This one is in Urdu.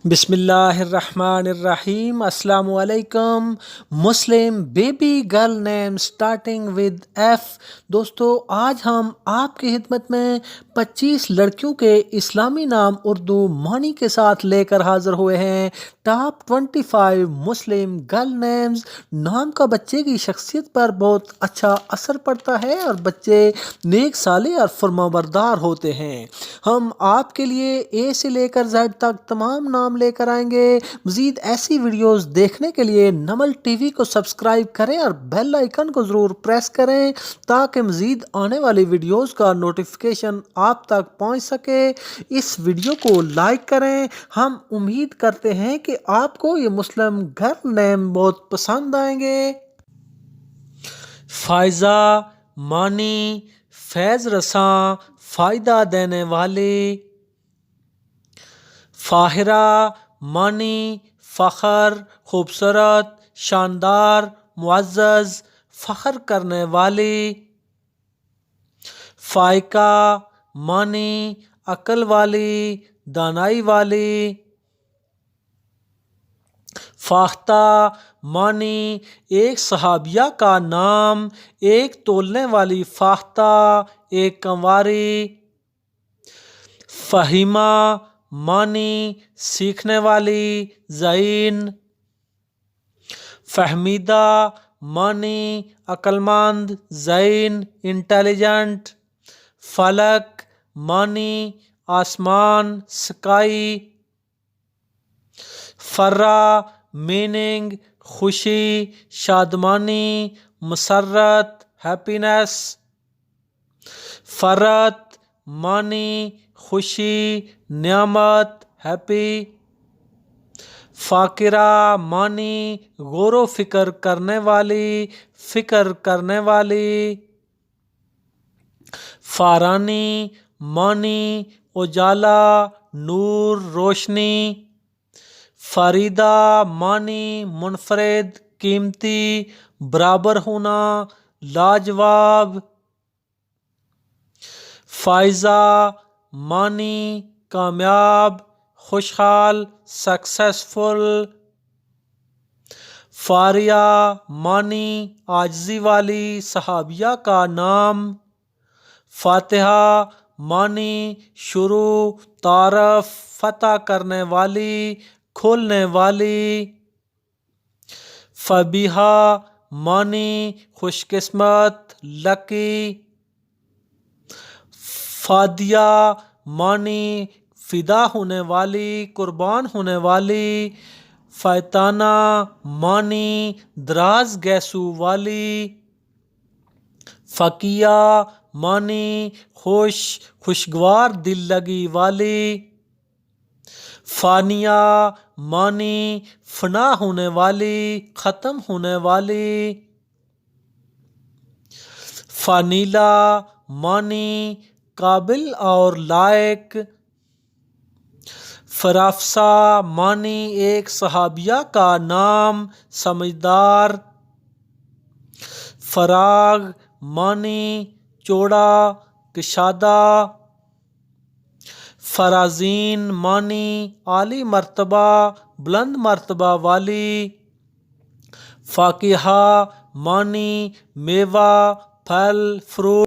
بسم اللہ الرحمن الرحیم۔ السلام علیکم۔ Muslim baby girl name starting with F. دوستو، آج ہم آپ کی خدمت میں 25 لڑکیوں کے اسلامی نام اردو معنی کے ساتھ لے کر حاضر ہوئے ہیں۔ ٹاپ 25 مسلم گرل نیمز۔ نام کا بچے کی شخصیت پر بہت اچھا اثر پڑتا ہے اور بچے نیک صالح اور فرمانبردار ہوتے ہیں۔ ہم آپ کے لیے اے سے لے کر زیڈ تک تمام نام لے کر آئیں گے۔ مزید ایسی ویڈیوز دیکھنے کے لیے نمل ٹی وی کو سبسکرائب کریں اور بیل آئیکن کو ضرور پریس کریں تاکہ مزید آنے والی ویڈیوز کا نوٹیفیکیشن آپ تک پہنچ سکے۔ اس ویڈیو کو لائک کریں۔ ہم امید کرتے ہیں کہ آپ کو یہ مسلم گرل نیم بہت پسند آئیں گے۔ فائزہ، معنی فیض رساں، فائدہ دینے والی۔ فاہرہ، معنی فخر، خوبصورت، شاندار، معزز، فخر کرنے والی۔ فائقہ، معنی عقل والی، دانائی والی۔ فاختہ، معنی ایک صحابیہ کا نام، ایک تولنے والی فاختہ، ایک کنواری۔ فہیمہ، معنی سیکھنے والی، ذہین۔ فہمیدہ، معنی عقل مند، ذہین، انٹیلیجنٹ۔ فلک، معنی آسمان، سکائی۔ فرح، میننگ خوشی، شادمانی، مسرت، ہیپینس۔ فرت، معنی خوشی، نعمت، ہیپی۔ فاکرہ، معنی غور و فکر کرنے والی، فکر کرنے والی۔ فارانی، معنی اجالا، نور، روشنی۔ فریدہ، معنی منفرد، قیمتی، برابر ہونا، لاجواب۔ فائزہ، معنی کامیاب، خوشحال، سکسیسفل۔ فاریہ، معنی عاجزی والی، صحابیہ کا نام۔ فاتحہ، معنی شروع، تعارف، فتح کرنے والی، کھولنے والی۔ فبیہہ، معنی خوش قسمت، لکی۔ فادیہ، معنی فدا ہونے والی، قربان ہونے والی۔ فیتانہ، معنی دراز گیسو والی۔ فقیہ، معنی خوشگوار دل لگی والی۔ فانیہ، معنی فنا ہونے والی، ختم ہونے والی۔ فانیلہ، معنی قابل اور لائق۔ فرافسہ، معنی ایک صحابیہ کا نام، سمجھدار۔ فراغ، معنی چوڑا، کشادہ۔ فرازین، معنی عالی مرتبہ، بلند مرتبہ والی۔ فاکہہ، معنی میوہ، پھل، فروٹ۔